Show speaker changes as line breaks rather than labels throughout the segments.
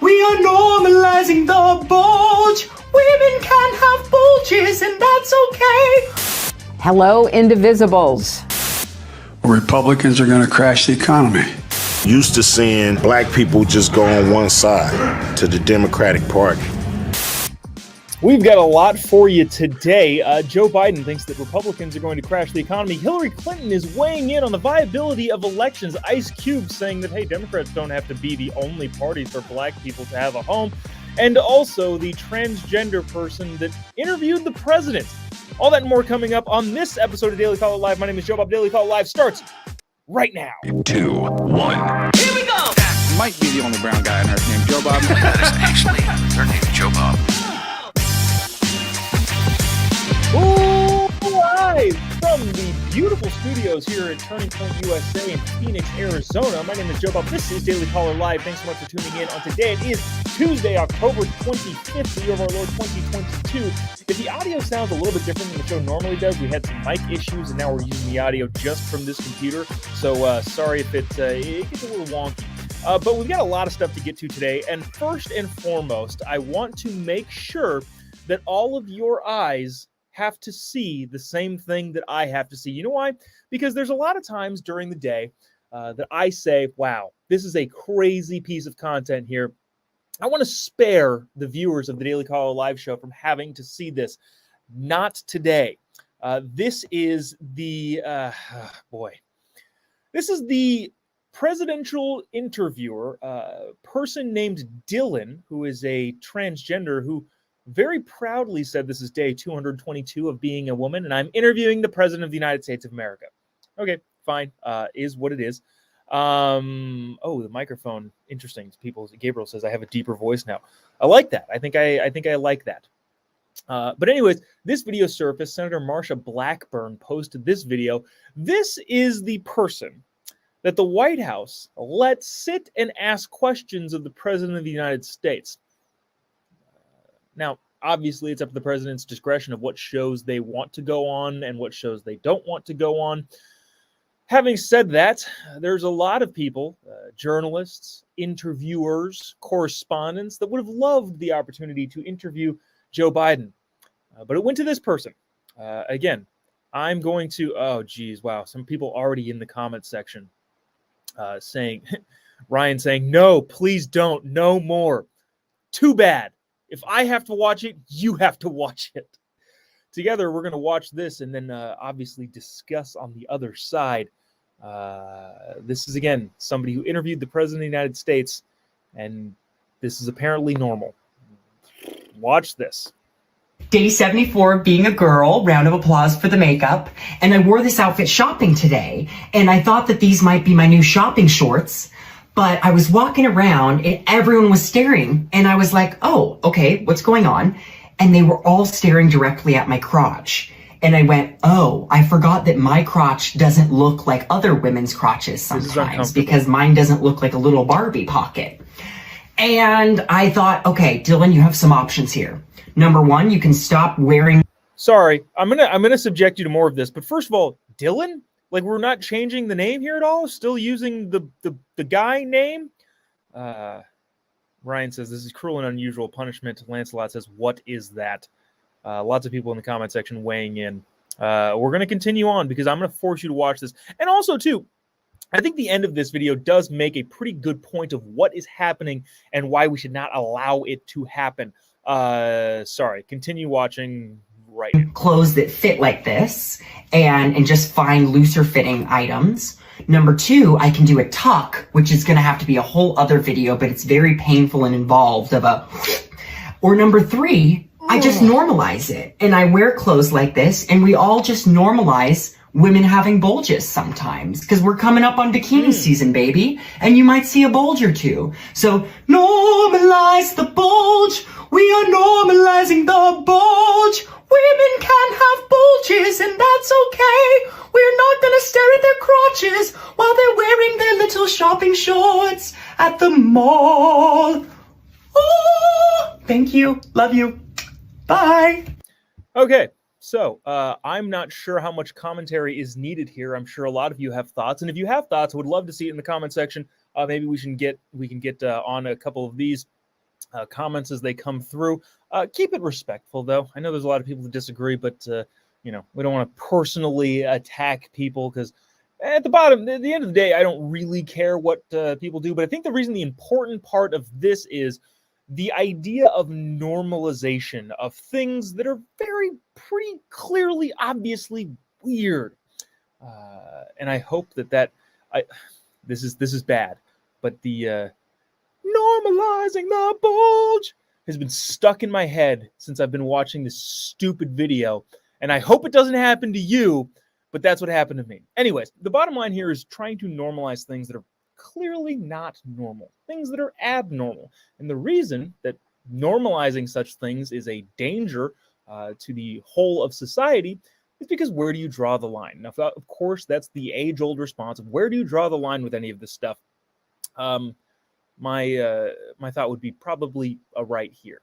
We are normalizing the bulge. Women can have bulges, and that's okay.
Hello, indivisibles.
Republicans are going to crash the economy.
Used to seeing black people just go on one side to the Democratic Party.
We've got a lot for you today. Joe Biden thinks that Republicans are going to crash the economy. Hillary Clinton is weighing in on the viability of elections. Ice Cube saying that, hey, Democrats don't have to be the only party for black people to have a home. And also the transgender person that interviewed the president. All that and more coming up on this episode of Daily Caller Live. My name is Jobob. Daily Caller Live starts right now.
2, 1.
Here we go!
Might be the only brown guy on earth named Jobob.
That is actually her name, Jobob.
Live from the beautiful studios here at Turning Point USA in Phoenix, Arizona. My name is Jobob. This is Daily Caller Live. Thanks so much for tuning in. On today, it is Tuesday, October 25th, the year of our Lord 2022. If the audio sounds a little bit different than the show normally does, we had some mic issues, and now we're using the audio just from this computer. So sorry if it gets a little wonky. But we've got a lot of stuff to get to today. And first and foremost, I want to make sure that all of your eyes have to see the same thing that I have to see. You know why? Because there's a lot of times during the day that I say, wow, this is a crazy piece of content here. I want to spare the viewers of the Daily Caller Live show from having to see this. Not today. This is the, this is the presidential interviewer, person named Dylan, who is a transgender who very proudly said this is day 222 of being a woman, and I'm interviewing the President of the United States of America. Okay, fine. Is what it is. Oh, the microphone. Interesting. Gabriel says I have a deeper voice now. I like that. I think I like that. But anyways, this video surfaced. Senator Marsha Blackburn posted this video. This is the person that the White House let sit and ask questions of the President of the United States. Now, obviously, it's up to the president's discretion of what shows they want to go on and what shows they don't want to go on. Having said that, there's a lot of people, journalists, interviewers, correspondents, that would have loved the opportunity to interview Joe Biden. But it went to this person. Again, I'm going to, oh, geez, wow. Some people already in the comment section saying, Ryan saying, no, please don't, no more. Too bad. If I have to watch it, you have to watch it. Together, we're going to watch this and then obviously discuss on the other side. This is, again, somebody who interviewed the President of the United States, and this is apparently normal. Watch this.
Day 74 of being a girl, round of applause for the makeup. And I wore this outfit shopping today, and I thought that these might be my new shopping shorts. But I was walking around and everyone was staring, and I was like, oh, okay, what's going on? And they were all staring directly at my crotch. And I went, oh, I forgot that my crotch doesn't look like other women's crotches sometimes, because mine doesn't look like a little Barbie pocket. And I thought, okay, Dylan, you have some options here. Number one, you can stop wearing.
Sorry, I'm gonna subject you to more of this, but first of all, Dylan? Like, we're not changing the name here at all? Still using the guy name? Ryan says, this is cruel and unusual punishment. Lancelot says, what is that? Lots of people in the comment section weighing in. We're going to continue on because I'm going to force you to watch this. And also, too, I think the end of this video does make a pretty good point of what is happening and why we should not allow it to happen. Sorry, continue watching. Right.
Clothes that fit like this and just find looser fitting items. Number two, I can do a tuck, which is going to have to be a whole other video, but it's very painful and involved or number three, I just normalize it and I wear clothes like this, and we all just normalize women having bulges sometimes because we're coming up on bikini season, baby, and you might see a bulge or two. So normalize the bulge. We are normalizing the bulge. Women can have bulges, and that's okay. We're not gonna stare at their crotches while they're wearing their little shopping shorts at the mall. Oh, thank you. Love you. Bye.
Okay, so I'm not sure how much commentary is needed here. I'm sure a lot of you have thoughts, and if you have thoughts, I would love to see it in the comment section. Maybe we can get on a couple of these. comments as they come through. Keep it respectful, though. I know there's a lot of people who disagree, but we don't want to personally attack people, because at the end of the day, I don't really care what people do. But I think the important part of this is the idea of normalization of things that are pretty clearly, obviously weird. And I hope that this is bad, but the normalizing the bulge has been stuck in my head since I've been watching this stupid video, and I hope it doesn't happen to you, but that's what happened to me. Anyways, the bottom line here is trying to normalize things that are clearly not normal, things that are abnormal. And the reason that normalizing such things is a danger to the whole of society is because where do you draw the line? Now, of course, that's the age-old response of where do you draw the line with any of this stuff? My thought would be probably right here.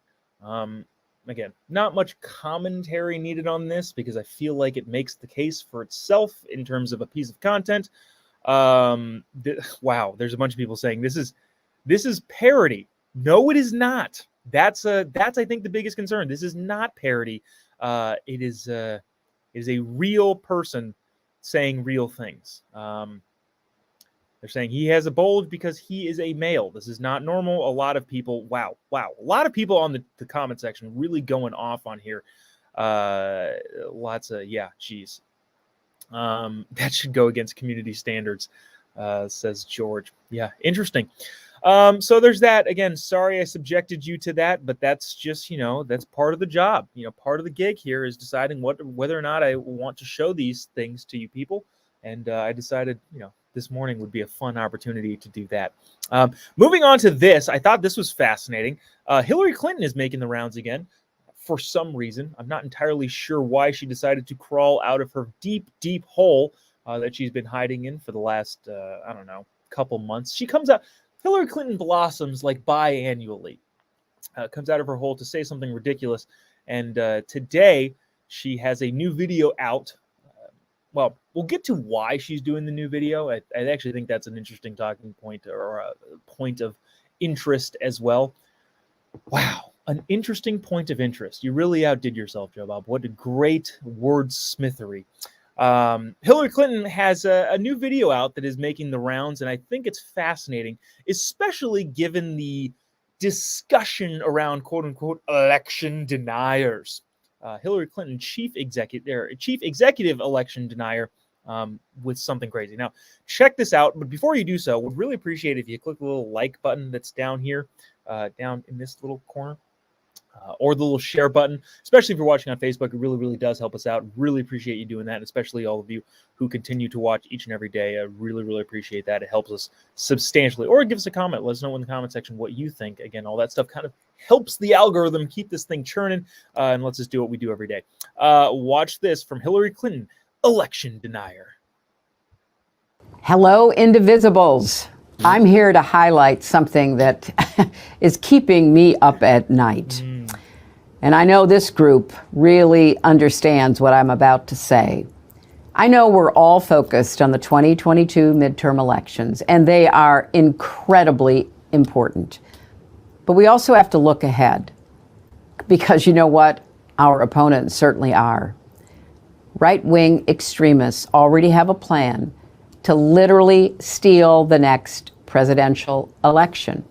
Again, not much commentary needed on this because I feel like it makes the case for itself in terms of a piece of content. Wow, there's a bunch of people saying this is parody. No, it is not. That's I think the biggest concern. This is not parody. It is a real person saying real things. They're saying he has a bulge because he is a male. This is not normal. A lot of people, wow. A lot of people on the comment section really going off on here. Lots of, geez. That should go against community standards, says George. Yeah, interesting. So there's that. Again, sorry I subjected you to that, but that's just, that's part of the job. Part of the gig here is deciding whether or not I want to show these things to you people. And I decided, this morning would be a fun opportunity to do that. Moving on to this, I thought this was fascinating. Hillary Clinton is making the rounds again for some reason. I'm not entirely sure why she decided to crawl out of her deep, deep hole that she's been hiding in for the last, couple months. She comes out, Hillary Clinton blossoms like biannually. Comes out of her hole to say something ridiculous. And today she has a new video out. Well, we'll get to why she's doing the new video. I actually think that's an interesting talking point or a point of interest as well. Wow, an interesting point of interest. You really outdid yourself, Jobob. What a great wordsmithery. Hillary Clinton has a new video out that is making the rounds, and I think it's fascinating, especially given the discussion around quote-unquote election deniers. Hillary Clinton, chief executive election denier, with something crazy. Now, check this out. But before you do so, would really appreciate if you click the little like button that's down here, down in this little corner, or the little share button. Especially if you're watching on Facebook, it really, really does help us out. Really appreciate you doing that, and especially all of you who continue to watch each and every day. I really, really appreciate that. It helps us substantially. Or give us a comment. Let us know in the comment section what you think. Again, all that stuff kind of helps the algorithm keep this thing churning, and lets us do what we do every day. Watch this from Hillary Clinton, election denier.
Hello, indivisibles. I'm here to highlight something that is keeping me up at night. And I know this group really understands what I'm about to say. I know we're all focused on the 2022 midterm elections, and they are incredibly important. But we also have to look ahead, because you know what? Our opponents certainly are. Right-wing extremists already have a plan to literally steal the next presidential election.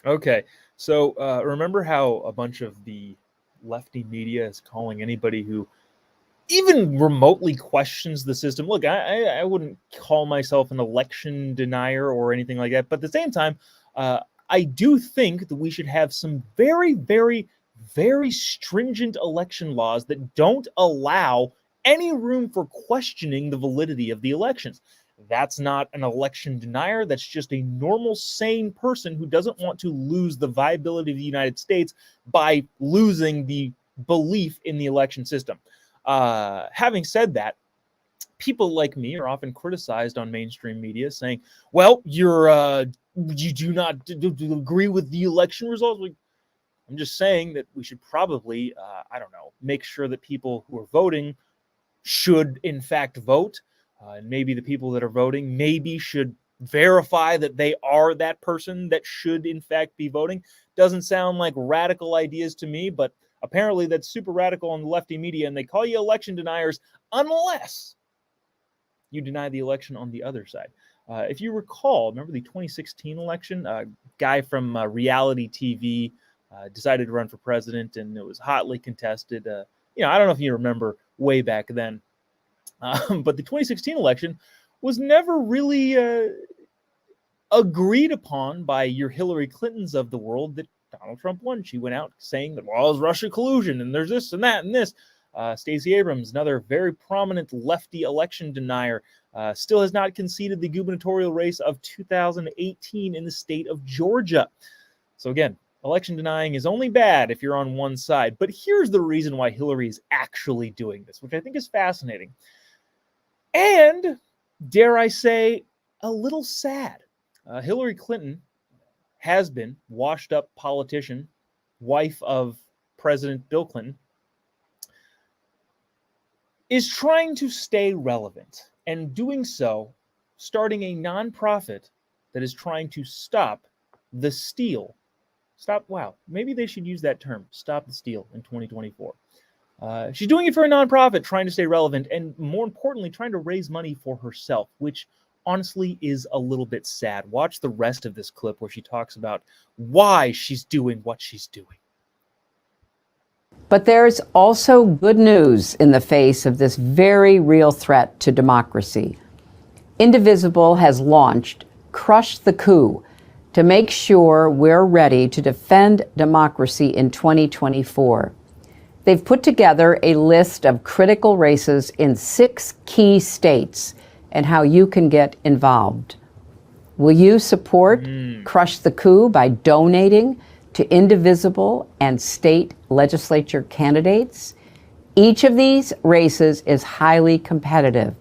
Okay, so remember how a bunch of the lefty media is calling anybody who even remotely questions the system? Look, I wouldn't call myself an election denier or anything like that, but at the same time, I do think that we should have some very, very, very stringent election laws that don't allow any room for questioning the validity of the elections. That's not an election denier. That's just a normal, sane person who doesn't want to lose the viability of the United States by losing the belief in the election system. Having said that, people like me are often criticized on mainstream media saying, well, you do not agree with the election results. I'm just saying that we should probably, make sure that people who are voting should in fact vote. And maybe the people that are voting maybe should, verify that they are that person that should in fact be voting. Doesn't sound like radical ideas to me, but apparently that's super radical on the lefty media, and they call you election deniers unless you deny the election on the other side. If you recall, remember the 2016 election? A guy from reality TV decided to run for president, and it was hotly contested. I don't know if you remember way back then, but the 2016 election was never really agreed upon by your Hillary Clintons of the world that Donald Trump won. She went out saying that, well, it was Russia collusion, and there's this and that and this. Stacey Abrams, another very prominent lefty election denier, still has not conceded the gubernatorial race of 2018 in the state of Georgia. So again, election denying is only bad if you're on one side. But here's the reason why Hillary is actually doing this, which I think is fascinating. And, dare I say, a little sad. Hillary Clinton has been washed-up politician, wife of President Bill Clinton, is trying to stay relevant, and doing so, starting a nonprofit that is trying to stop the steal. Maybe they should use that term, stop the steal, in 2024. She's doing it for a nonprofit, trying to stay relevant, and more importantly, trying to raise money for herself, which honestly is a little bit sad. Watch the rest of this clip where she talks about why she's doing what she's doing.
But there's also good news in the face of this very real threat to democracy. Indivisible has launched Crush the Coup to make sure we're ready to defend democracy in 2024. They've put together a list of critical races in 6 key states and how you can get involved. Will you support Crush the Coup by donating to Indivisible and state legislature candidates? Each of these races is highly competitive,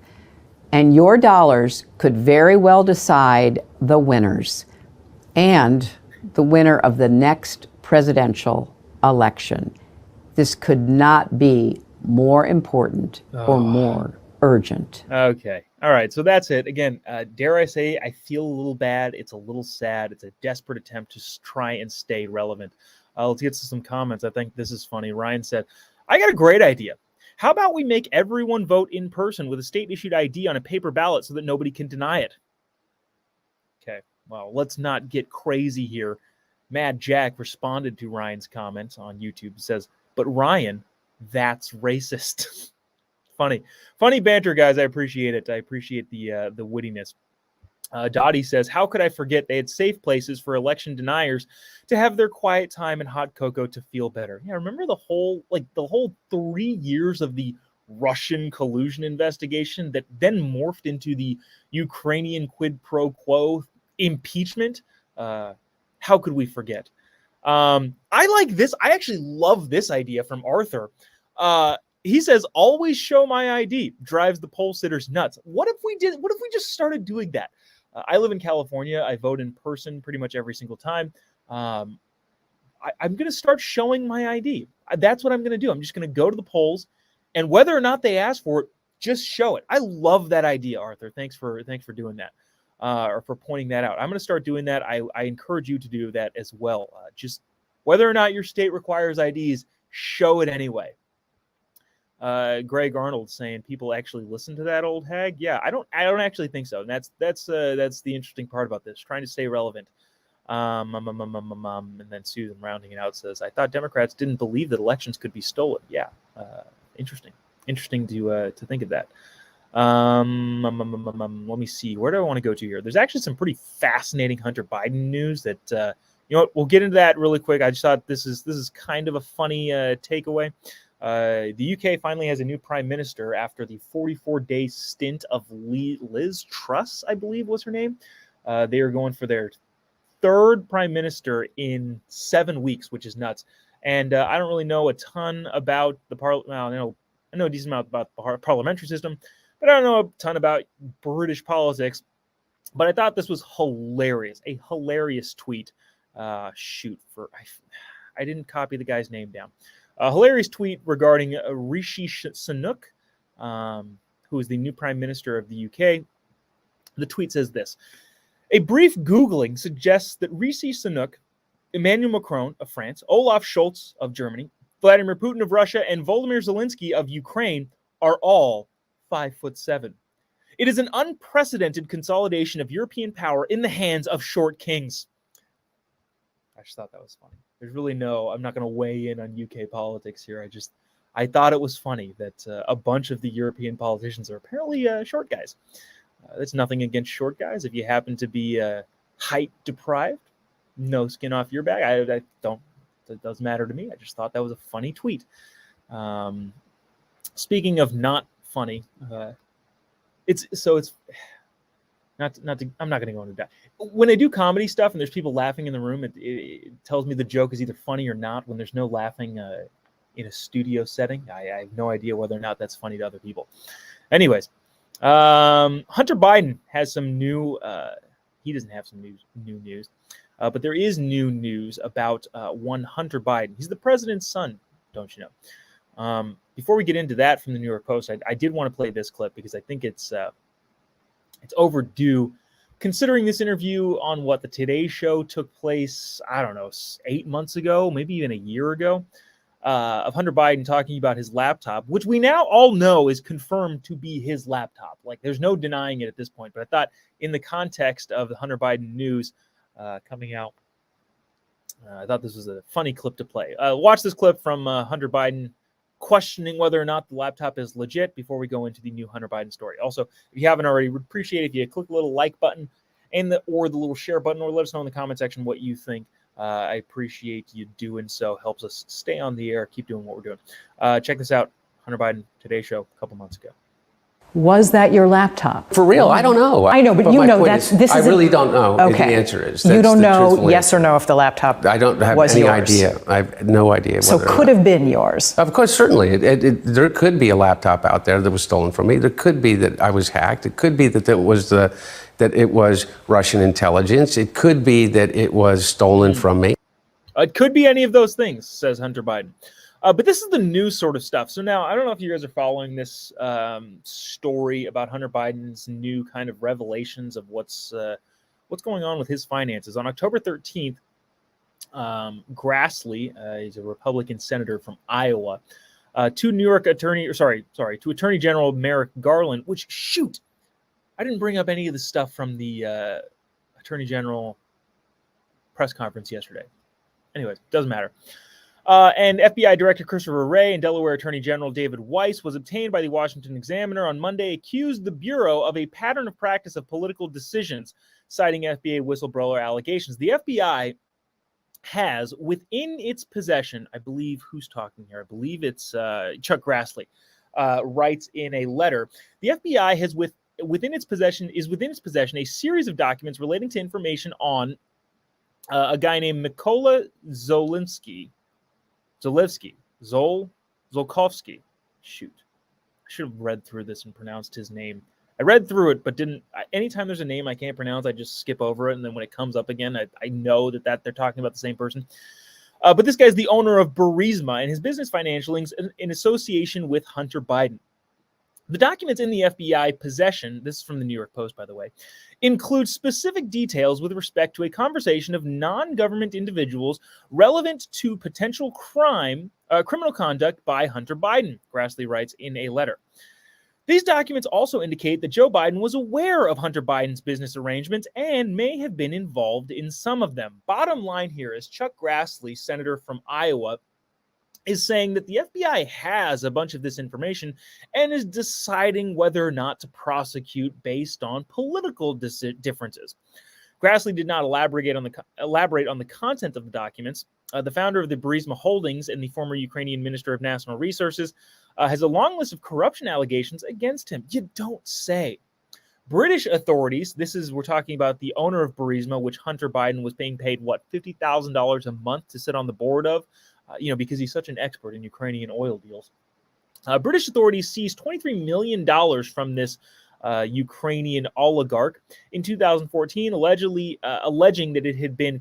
and your dollars could very well decide the winners and the winner of the next presidential election. This could not be more important or more urgent.
Okay. All right. So that's it. Again, dare I say, I feel a little bad. It's a little sad. It's a desperate attempt to try and stay relevant. Let's get to some comments. I think this is funny. Ryan said, I got a great idea. How about we make everyone vote in person with a state-issued ID on a paper ballot so that nobody can deny it? Okay. Well, let's not get crazy here. Mad Jack responded to Ryan's comments on YouTube. Says, but Ryan, that's racist. Funny banter, guys. I appreciate it. I appreciate the wittiness. Dottie says, how could I forget they had safe places for election deniers to have their quiet time and hot cocoa to feel better? Yeah, remember the whole 3 years of the Russian collusion investigation that then morphed into the Ukrainian quid pro quo impeachment? How could we forget? I like this. I actually love this idea from Arthur. He says, always show my ID. Drives the poll sitters nuts. What if we just started doing that? I live in California. I vote in person pretty much every single time. I'm going to start showing my ID. That's what I'm going to do. I'm just going to go to the polls, and whether or not they ask for it, just show it. I love that idea, Arthur. Thanks for doing that, or for pointing that out. I'm going to start doing that. I encourage you to do that as well. Just whether or not your state requires IDs, show it anyway. Greg Arnold saying people actually listen to that old hag. Yeah, I don't actually think so. And that's the interesting part about this, trying to stay relevant. And then Susan rounding it out says, I thought Democrats didn't believe that elections could be stolen. Yeah. Interesting to think of that. Let me see. Where do I want to go to here? There's actually some pretty fascinating Hunter Biden news that, you know what, we'll get into that really quick. I just thought this is kind of a funny takeaway. The UK finally has a new prime minister after the 44-day stint of Liz Truss, I believe was her name. They are going for their 3rd prime minister in 7 weeks, which is nuts. And I don't really know a ton about the I know a decent amount about the parliamentary system, but I don't know a ton about British politics. But I thought this was hilarious, a hilarious tweet. I didn't copy the guy's name down. A hilarious tweet regarding Rishi Sunak, who is the new prime minister of the UK. The tweet says this: A brief Googling suggests that Rishi Sunak, Emmanuel Macron of France, Olaf Scholz of Germany, Vladimir Putin of Russia, and Volodymyr Zelensky of Ukraine are all 5'7". It is an unprecedented consolidation of European power in the hands of short kings. I just thought that was funny. There's really I'm not going to weigh in on UK politics here. I thought it was funny that a bunch of the European politicians are apparently short guys. That's nothing against short guys. If you happen to be height deprived, no skin off your back. I don't. It doesn't matter to me. I just thought that was a funny tweet. Speaking of not funny, it's not to. I'm not going to go into that. When I do comedy stuff and there's people laughing in the room, it tells me the joke is either funny or not. When there's no laughing in a studio setting, I have no idea whether or not that's funny to other people. Anyways, Hunter Biden has some new. He doesn't have some new news. But there is new news about one Hunter Biden. He's the president's son, don't you know? Before we get into that from the New York Post, I did want to play this clip because I think it's overdue, considering this interview on the Today Show took place, I don't know, 8 months ago, maybe even a year ago, of Hunter Biden talking about his laptop, which we now all know is confirmed to be his laptop. Like, there's no denying it at this point. But I thought in the context of the Hunter Biden news coming out, I thought this was a funny clip to play. Watch this clip from Hunter Biden questioning whether or not the laptop is legit before we go into the new Hunter Biden story. Also, if you haven't already, we'd appreciate it if you click the little like button and or the little share button, or let us know in the comment section what you think. I appreciate you doing so. Helps us stay on the air, keep doing what we're doing. Check this out. Hunter Biden Today Show a couple months ago.
Was that your laptop?
For real, I don't know.
I know, but you know this is.
I really don't know.
Okay.
The answer is
you don't know yes or no if the laptop.
I don't have
was
any
yours.
idea. I have no idea.
So could have been yours.
Of course, certainly. There could be a laptop out there that was stolen from me. There could be that I was hacked. It could be that it was Russian intelligence. It could be that it was stolen from me.
It could be any of those things, says Hunter Biden. But this is the new sort of stuff. So now, I don't know if you guys are following this story about Hunter Biden's new kind of revelations of what's going on with his finances. On October 13th, Grassley, he's a Republican senator from Iowa, to Attorney General Merrick Garland, which, shoot, I didn't bring up any of the stuff from the Attorney General press conference yesterday. Anyways, doesn't matter. And FBI Director Christopher Wray and Delaware Attorney General David Weiss was obtained by the Washington Examiner on Monday, accused the Bureau of a pattern of practice of political decisions, citing FBI whistleblower allegations. The FBI has within its possession, I believe, who's talking here? I believe it's Chuck Grassley, writes in a letter. The FBI has within its possession a series of documents relating to information on a guy named Mykola Zolkovsky. Shoot. I should have read through this and pronounced his name. I read through it, but didn't. Anytime there's a name I can't pronounce, I just skip over it. And then when it comes up again, I know that they're talking about the same person. But this guy's the owner of Burisma and his business financialings in association with Hunter Biden. The documents in the FBI possession, this is from the New York Post, by the way, include specific details with respect to a conversation of non-government individuals relevant to potential criminal conduct by Hunter Biden, Grassley writes in a letter. These documents also indicate that Joe Biden was aware of Hunter Biden's business arrangements and may have been involved in some of them. Bottom line here is Chuck Grassley, senator from Iowa, is saying that the FBI has a bunch of this information and is deciding whether or not to prosecute based on political differences. Grassley did not elaborate on the content of the documents. The founder of the Burisma Holdings and the former Ukrainian Minister of National Resources has a long list of corruption allegations against him. You don't say. British authorities, we're talking about the owner of Burisma, which Hunter Biden was being paid, $50,000 a month to sit on the board of, because he's such an expert in Ukrainian oil deals. British authorities seized $23 million from this Ukrainian oligarch in 2014, alleging that it had been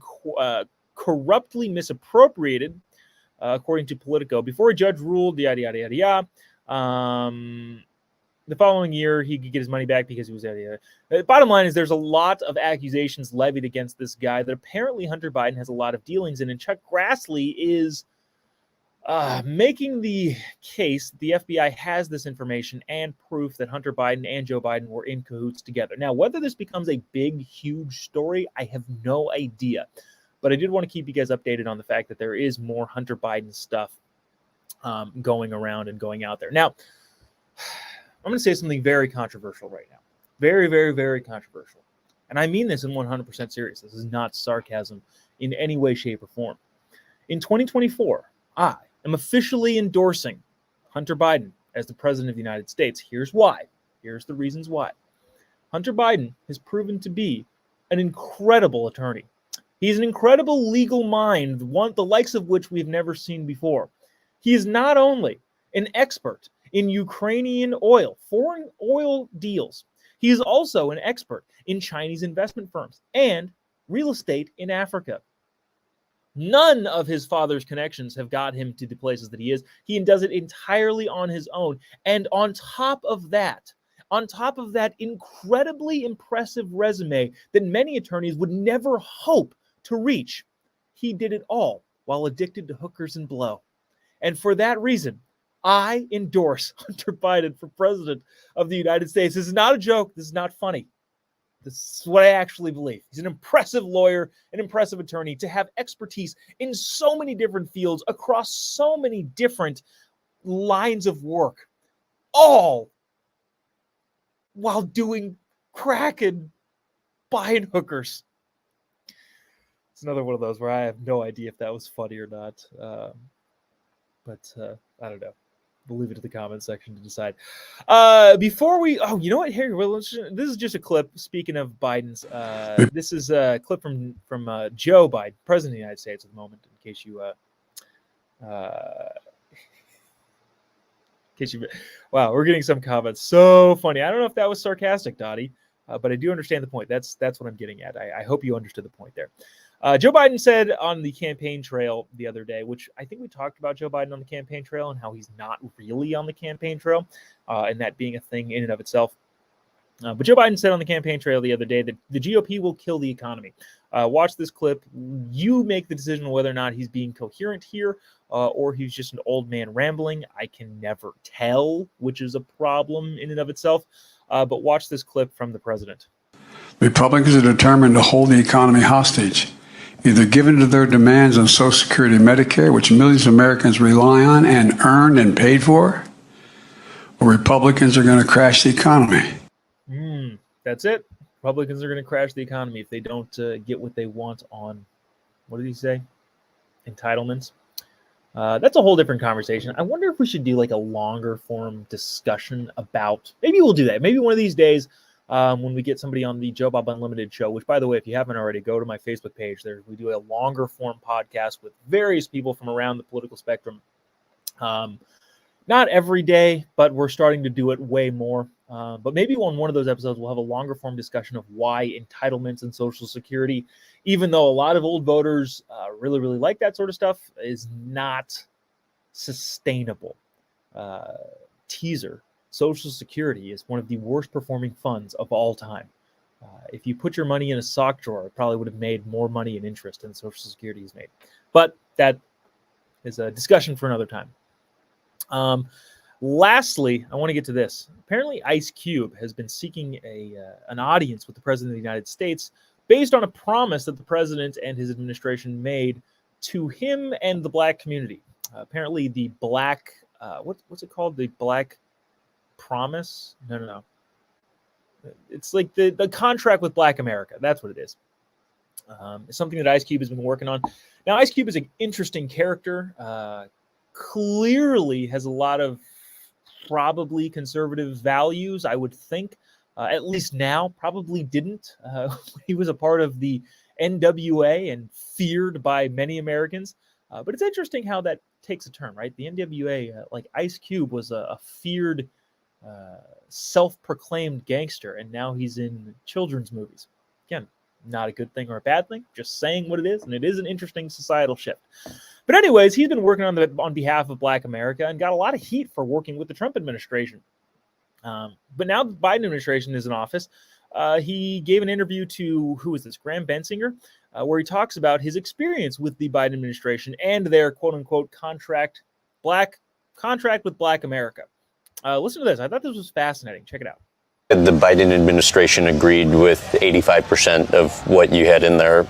corruptly misappropriated, according to Politico. Before a judge ruled, yada, yada, yada, yada. The following year, he could get his money back because he was out of the bottom line is there's a lot of accusations levied against this guy that apparently Hunter Biden has a lot of dealings in. And Chuck Grassley is making the case the FBI has this information and proof that Hunter Biden and Joe Biden were in cahoots together. Now, whether this becomes a big, huge story, I have no idea. But I did want to keep you guys updated on the fact that there is more Hunter Biden stuff going around and going out there. Now, I'm going to say something very controversial right now. Very, very, very controversial. And I mean this in 100% serious. This is not sarcasm in any way, shape, or form. In 2024, I am officially endorsing Hunter Biden as the president of the United States. Here's why. Here's the reasons why. Hunter Biden has proven to be an incredible attorney. He's an incredible legal mind, the likes of which we've never seen before. He is not only an expert in Ukrainian oil, foreign oil deals. He is also an expert in Chinese investment firms and real estate in Africa. None of his father's connections have got him to the places that he is. He does it entirely on his own. And on top of that incredibly impressive resume that many attorneys would never hope to reach, he did it all while addicted to hookers and blow. And for that reason, I endorse Hunter Biden for president of the United States. This is not a joke. This is not funny. This is what I actually believe. He's an impressive lawyer, an impressive attorney, to have expertise in so many different fields across so many different lines of work, all while doing crack and buying hookers. It's another one of those where I have no idea if that was funny or not. But I don't know. We'll leave it to the comment section to decide. Before we, you know what? Here, this is just a clip. Speaking of Biden's, this is a clip from Joe Biden, president of the United States, at the moment. In case you, wow, we're getting some comments. So funny. I don't know if that was sarcastic, Dottie, but I do understand the point. That's what I'm getting at. I hope you understood the point there. Joe Biden said on the campaign trail the other day, which I think we talked about Joe Biden on the campaign trail and how he's not really on the campaign trail, and that being a thing in and of itself. But Joe Biden said on the campaign trail the other day that the GOP will kill the economy. Watch this clip. You make the decision whether or not he's being coherent here or he's just an old man rambling. I can never tell, which is a problem in and of itself. But watch this clip from the president.
Republicans are determined to hold the economy hostage, either given to their demands on Social Security and Medicare, which millions of Americans rely on and earned and paid for, or Republicans are going to crash the economy.
That's it. Republicans are going to crash the economy if they don't get what they want on, what did he say? Entitlements. That's a whole different conversation. I wonder if we should do like a longer form discussion about, maybe we'll do that. Maybe one of these days, when we get somebody on the Jobob Unlimited show, which, by the way, if you haven't already, go to my Facebook page. There, we do a longer form podcast with various people from around the political spectrum. Not every day, but we're starting to do it way more. But maybe on one of those episodes, we'll have a longer form discussion of why entitlements and Social Security, even though a lot of old voters really, really like that sort of stuff, is not sustainable. Teaser. Social Security is one of the worst performing funds of all time. If you put your money in a sock drawer, it probably would have made more money in interest than Social Security has made. But that is a discussion for another time. Lastly, I want to get to this. Apparently, Ice Cube has been seeking an audience with the President of the United States based on a promise that the President and his administration made to him and the Black community. Apparently, the Black, what's it called? The Black Promise? No. It's like the contract with Black America. That's what it is. It's something that Ice Cube has been working on. Now, Ice Cube is an interesting character. Clearly has a lot of probably conservative values, I would think. At least now, probably didn't. He was a part of the NWA and feared by many Americans. But it's interesting how that takes a turn, right? The NWA, like Ice Cube, was a feared, self-proclaimed gangster, and now he's in children's movies. Again, not a good thing or a bad thing, just saying what it is, and it is an interesting societal shift. But anyways, he's been working on behalf of Black America and got a lot of heat for working with the Trump administration. But now the Biden administration is in office. He gave an interview to, who is this, Graham Bensinger, where he talks about his experience with the Biden administration and their quote-unquote contract with Black America. Listen to this. I thought this was fascinating. Check it out.
The Biden administration agreed with 85% of what you had in there.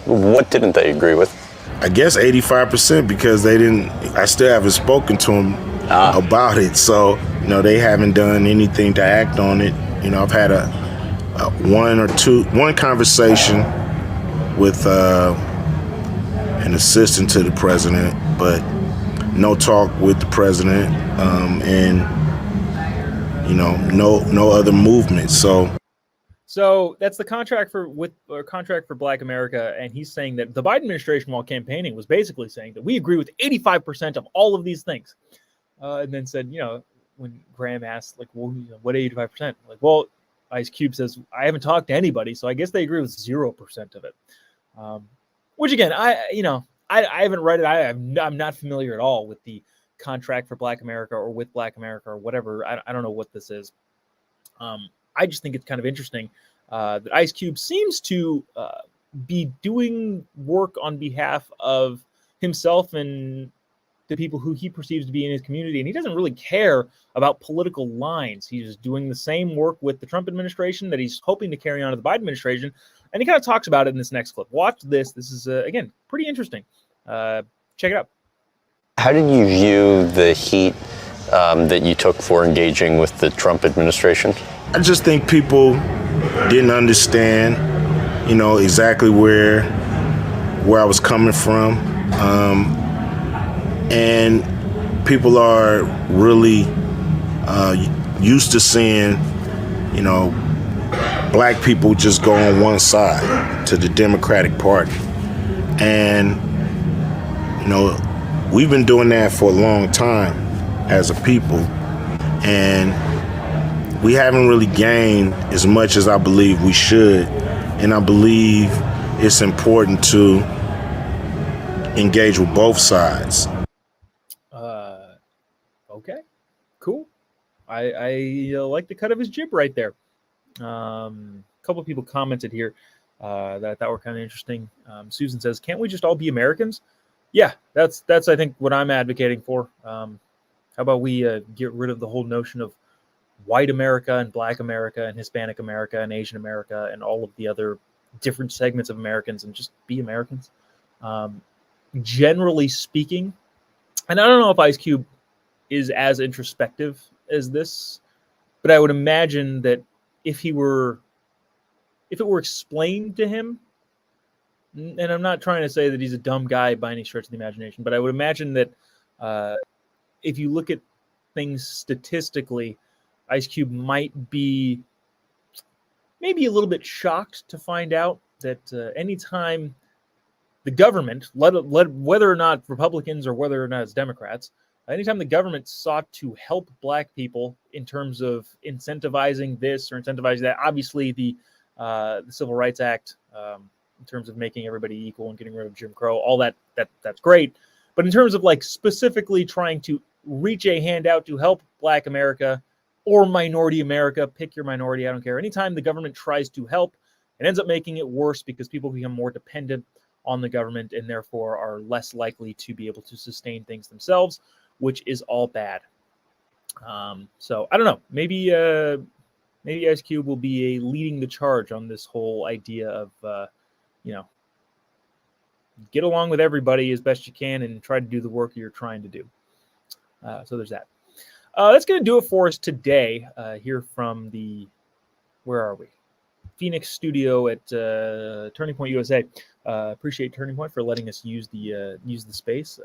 What didn't they agree with?
I guess 85% because I still haven't spoken to them about it. So, they haven't done anything to act on it. I've had one conversation with an assistant to the president, but no talk with the president, and no other movement.
So that's the contract for Black America, and he's saying that the Biden administration, while campaigning, was basically saying that we agree with 85% of all of these things, and then said, when Graham asked, like, well, what 85%? Like, well, Ice Cube says, I haven't talked to anybody, so I guess they agree with 0% of it. Which again, I haven't read it. I'm not familiar at all with the contract for Black America or with Black America or whatever. I don't know what this is. I just think it's kind of interesting that Ice Cube seems to be doing work on behalf of himself and the people who he perceives to be in his community, and he doesn't really care about political lines. He's just doing the same work with the Trump administration that he's hoping to carry on to the Biden administration, and he kind of talks about it in this next clip. Watch this. This is, again, pretty interesting. Check it out.
How did you view the heat that you took for engaging with the Trump administration?
I just think people didn't understand, exactly where I was coming from. And people are really used to seeing, Black people just go on one side to the Democratic Party. And, we've been doing that for a long time as a people. And we haven't really gained as much as I believe we should. And I believe it's important to engage with both sides.
Okay, cool. I like the cut of his jib right there. A couple of people commented here that I thought were kind of interesting. Susan says, "Can't we just all be Americans?" Yeah, that's I think what I'm advocating for. How about we get rid of the whole notion of white America and Black America and Hispanic America and Asian America and all of the other different segments of Americans and just be Americans. Generally speaking, and I don't know if Ice Cube is as introspective as this, but I would imagine that if it were explained to him, and I'm not trying to say that he's a dumb guy by any stretch of the imagination, but I would imagine that if you look at things statistically, Ice Cube might be maybe a little bit shocked to find out that anytime the government, whether or not Republicans or whether or not it's Democrats, anytime the government sought to help Black people in terms of incentivizing this or incentivizing that, obviously the Civil Rights Act, in terms of making everybody equal and getting rid of Jim Crow, all that's great. But in terms of like specifically trying to reach a hand out to help Black America or minority America, pick your minority, I don't care. Anytime the government tries to help, it ends up making it worse because people become more dependent on the government and therefore are less likely to be able to sustain things themselves, which is all bad. So I don't know. Maybe Ice Cube will be leading the charge on this whole idea of get along with everybody as best you can and try to do the work you're trying to do. So there's that. That's going to do it for us today. Here from where are we? Phoenix studio at Turning Point USA. Appreciate Turning Point for letting us use the space.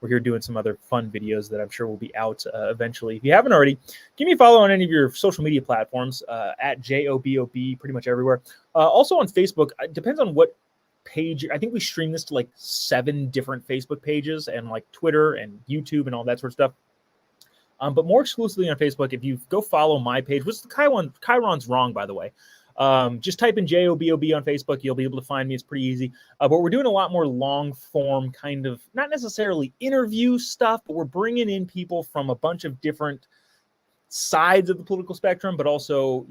We're here doing some other fun videos that I'm sure will be out eventually. If you haven't already, give me a follow on any of your social media platforms at JOBOB, pretty much everywhere. Also on Facebook, it depends on what page. I think we stream this to like 7 different Facebook pages and like Twitter and YouTube and all that sort of stuff. But more exclusively on Facebook, if you go follow my page, which Chiron's wrong, by the way. Just type in JOBOB on Facebook. You'll be able to find me. It's pretty easy. But we're doing a lot more long form kind of, not necessarily interview stuff, but we're bringing in people from a bunch of different sides of the political spectrum, but also,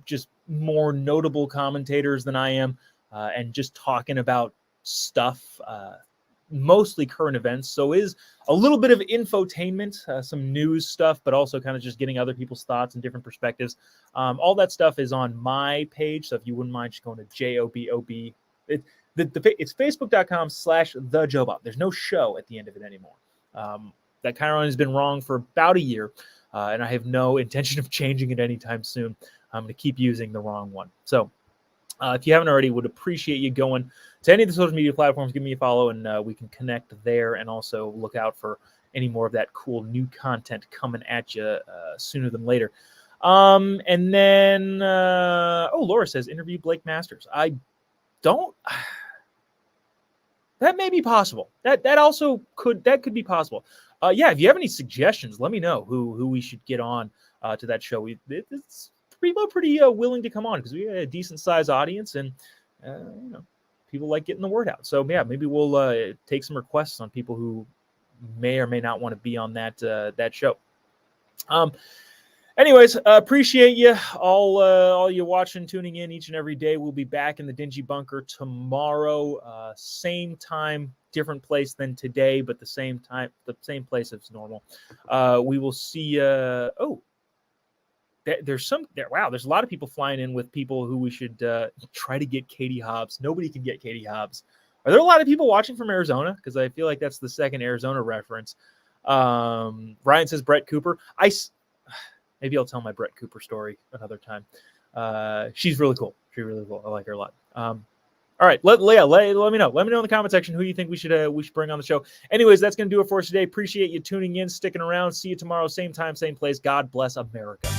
just more notable commentators than I am, and just talking about stuff, mostly current events. So is a little bit of infotainment, some news stuff, but also kind of just getting other people's thoughts and different perspectives. All that stuff is on my page. So if you wouldn't mind just going to JOBOB, it's facebook.com/the Jobob. There's no show at the end of it anymore. That kind of has been wrong for about a year, and I have no intention of changing it anytime soon. I'm going to keep using the wrong one. So if you haven't already, would appreciate you going to any of the social media platforms, give me a follow, and we can connect there, and also look out for any more of that cool new content coming at you sooner than later. And then, Laura says, interview Blake Masters. I don't... That may be possible. That also could be possible. Yeah, if you have any suggestions, let me know who we should get on to that show. It's pretty willing to come on because we have a decent sized audience, and people like getting the word out. So yeah, maybe we'll take some requests on people who may or may not want to be on that show. Anyways, appreciate you all you watching, tuning in each and every day. We'll be back in the Dingy Bunker tomorrow, same time, different place than today, but the same time, the same place as normal. We will see. There's a lot of people flying in with people who we should try to get Katie Hobbs. Nobody can get Katie Hobbs. Are there a lot of people watching from Arizona? Because I feel like that's the second Arizona reference. Ryan says Brett Cooper. Maybe I'll tell my Brett Cooper story another time. She's really cool. She's really cool. I like her a lot. All right, let me know. Let me know in the comment section who you think we should bring on the show. Anyways, that's going to do it for us today. Appreciate you tuning in, sticking around. See you tomorrow, same time, same place. God bless America.